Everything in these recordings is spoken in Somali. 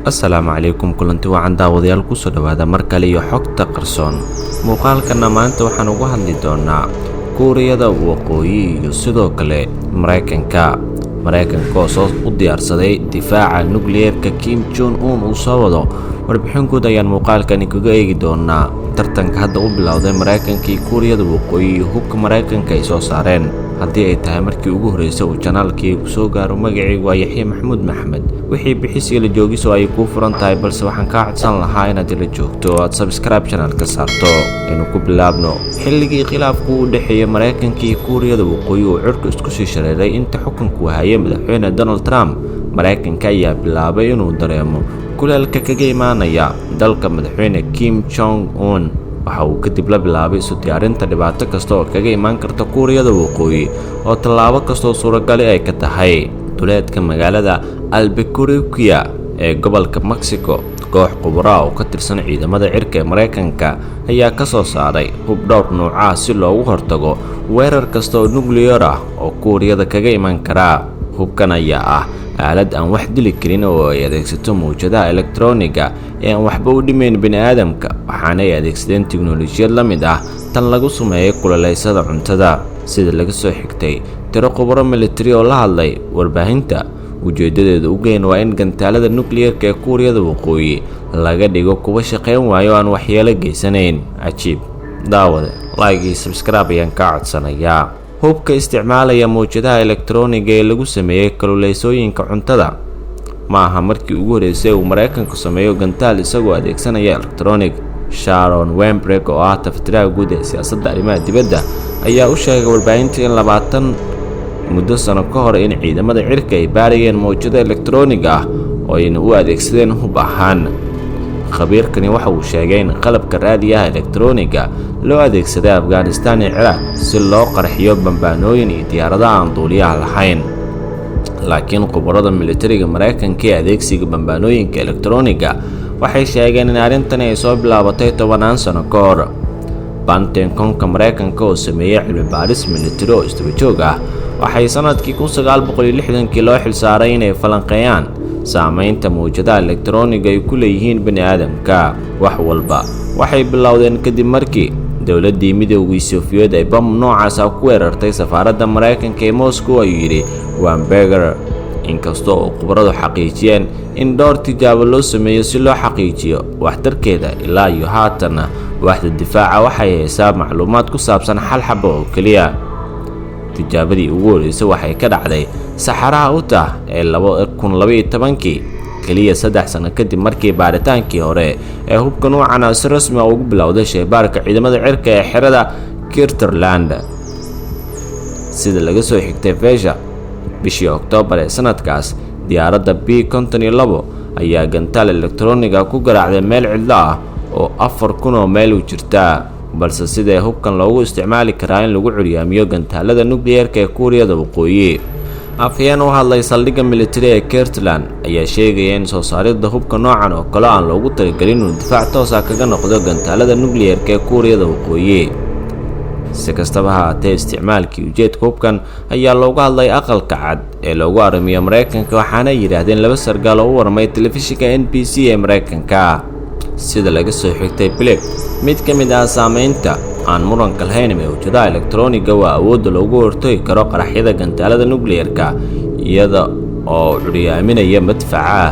Assalaamu calaykum kulanti wacan daawadayaal ku soo dhawaada mar kale iyo xogta qarsoon. Muuqaalkana maanta waxaan uga hadli doonaa Kuuriyada Waqooyi iyo sidoo kale Mareykanka oo soo u diyaarsaday difaaca nukliyeerka Kim Jong Un uu soo wado. Warbixin guud ayaan muuqaalkani kaga eegi doonaa tartanka hadda u bilowday Mareykanka iyo Kuuriyada Waqooyi iyo hubka Mareykanka ay soo saareen. haddii ay tahay markii ugu horeysay uu channelkii soo gaaro magacaygu waa Yaxye Maxamuud Maxamed wixii bixisiga la joogiso ay ku furan tahay balse waxaan ka codsan lahaa inaad ila joogto oo aad subscribe channelka saarto inuu ku bilaabno xilligii khilaafku u dhaxeeyay Mareykanka iyo Kuuriyada Waqooyi oo cirka isku sii shareeray inta xukunku hayay madaxweyne Donald Trump. Mareykanka ayaa bilaabay inuu dareemo kuleelka kaga imaanaya dalka madaxweyne Kim Jong Un waxa uu kadib la bilaabay isu diyaarinta dhibaato kasta oo kaga imaan karta Kuuriyada Waqooyi oo tallaabo kasta oo suuragal ay ka tahay duleedka magaalada Albuquerque ee gobolka Mexico. Koox khubaro oo ka tirsan ciidamada cirka ee Mareykanka ayaa ka soo saaray hub dhowr nooc ah si loogu hortago weerar kasta oo nukliyeer ah oo Kuuriyada kaga iman kara. Hubkan ayaa ah aalad aan wax dili karin oo ay adeegsato mawjadaha elektarooniga ee aan waxba u dhimayn bini'aadamka waxaana ay adeegsadeen tiknoolajiyad la mid ah tan lagu sameeyay kululeysada cuntada. sida laga soo xigtay tiro khubaro military oo la hadlay warbaahinta, ujeedadeedu ugu weyn waa in gantaalada nukliyeerka ee Kuuriyada Waqooyi laga dhigo kuwa shaqeyn waayo aan waxyeelo geysanayn. Cajiib daawade like iyo subscribe ayaan ka codsanayaa. hubka isticmaalaya mawjadaha elektarooniga ee lagu sameeyay kululeysooyinka cuntada ma aha markii ugu horeysay uu Mareykanku sameeyo gantaal isagoo adeegsanaya elektaroonig. Sharon Weinberg oo ah tafatiraha guud ee siyaasadda arrimaha dibadda ayaa u sheegay warbaahinta in 20 muddo sano ka hor in ciidamada cirka ay baarayeen mawjado elektarooniga ah oo ay u adeegsadeen hub ahaan. khabiirkani waxa uu sheegay in qalabka raadiyaha elektarooniga loo adeegsaday Afghanistan iyo Ciraaq si loo qarxiyo bambaanooyin iyo diyaaradaha aan duuliyaha lahayn. laakiin khubarada militariga Mareykanka ee adeegsiga bambaanooyinka elektarooniga waxay sheegeen in arrintan ay soo bilaabatay 10 sano ka hor. Pentagonka Mareykanka oo sameeyay cilmi baaris militari oo isdaba joog ah waxay sanadkii 1960 loo xilsaaray inay falanqeeyaan saamaynta mawjadaha elektarooniga ay ku leeyihiin bini'aadamka. wax walba waxay bilowdeen kadib markii dowladdii Midowgii Soviet ay bam noocaas ah ku weerartay safaaradda Mareykanka ee Moscow, ayuu yidhi Weinberger. inkastoo oo khubaradu xaqiijiyeen in dhowr tijaabo loo sameeyo si loo xaqiijiyo waxtarkeeda, ilaa iyo haatan waaxda difaaca waxay haysaa macluumaad ku saabsan hal xabo oo keliya. tijaabadii ugu horeysay waxay ka dhacday saxaraha Utah ee 2012 kaliya 3 sano kadib markii baaritaankii hore ee hubka noocan ah si rasmi ah ugu bilowday shaybaarka ciidamada cirka ee xerada Kirtland. sida laga soo xigtay Fisher, bishii Oktoobar ee sanadkaas diyaaradda B-52 ayaa gantaal elektarooniga ku garaacday meel cidlo ah oo 4000 oo mayl u jirta. balse sidee hubkan loogu isticmaali karaa in lagu curyaamiyo gantaalada nukliyeerka ee Kuuriyada Waqooyi? afhayeen u hadlay saldhigga militari ee Kirtland ayaa sheegaya in soo saaridda hubka noocan oo kale aan loogu talagelin inuu difaac toos ah kaga noqdo gantaalada nukliyeerka ee Kuuriyada Waqooyi. si kastaba ha ahaatee, isticmaalkii ujeedka hubkan ayaa looga hadlay aqalka cad ee loogu arrimiyo Mareykanka waxaana yiraahdeen 2 sargaal oo u warmay telefishinka NBC ee Mareykanka. sida laga soo xigtay Blake, mid ka mid ah saamaynta aan muranka lahayn ee mawjadaha elektarooniga waa awoodda loogu hortagi karo qaraxyada gantaalada nukliyeerka iyada oo curyaaminaya madfaca.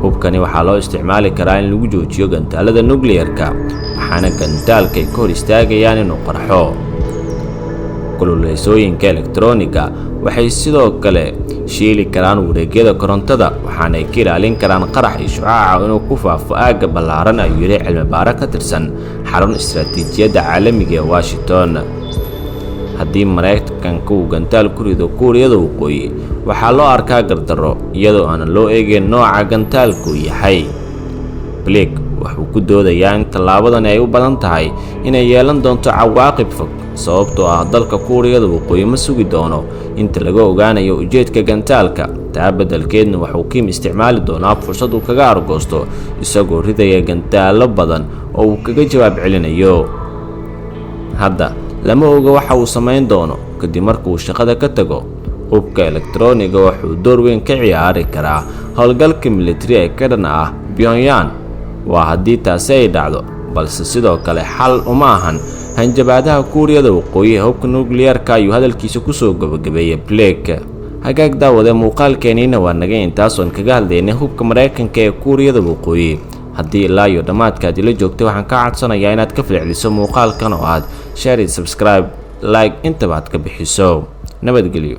hubkani waxaa loo isticmaali karaa in lagu joojiyo gantaalada nukliyeerka waxaana gantaalka ay ka hor istaagayaan inuu qarxo. kululeysooyinka elektarooniga waxay sidoo kale shiili karaan wareegyada korontada waxaana ay ka ilaalin karaan qarax iyo shucaaca inuu ku faafo aagga ballaaran, ayuu yidhi cilmi baare ka tirsan xarun istiraatiijiyadda caalamiga ee Washington. haddii Mareykanka uu gantaal ku rido Kuuriyada Waqooyi waxaa loo arkaa gardarro iyadoo aanan loo eegin nooca gantaalku yahay. Blake wuxuu ku doodayaa in tallaabadan ay u badan tahay inay yeelan doonto cawaaqib fog sababtoo ah dalka Kuuriyada Waqooyi ma sugi doono inta laga ogaanayo ujeedka gantaalka. taa beddelkeedna wuxuu Kim isticmaali doonaa fursad uu kaga argoosto isagoo ridaya gantaalo badan oo uu kaga jawaab celinayo. hadda lama oga waxa uu samayn doono kadib markuu shaqada ka tago. hubka elektarooniga wuxuu door weyn ka ciyaari karaa howlgalka militari ee ka dhan ah Pyongyang waa haddii taasi ay dhacdo balse sidoo kale xal uma ahan hanjabaadaha Kuuriyada Waqooyi ee hubka nuclear-ka ayuu hadalkiisa ku soo gabagabeeyay Blake hagaag daawade muuqaalkeeniina waa naga intaas oo kaga hadlaynay hubka Mareykanka ee Kuuriyada Waqooyi haddii ilaa iyo dhamaadka la joogtay waxaan ka codsanayaa inaad ka falceliso muuqaalkan oo aad share subscribe like inta baad ka bixiso nabadgelyo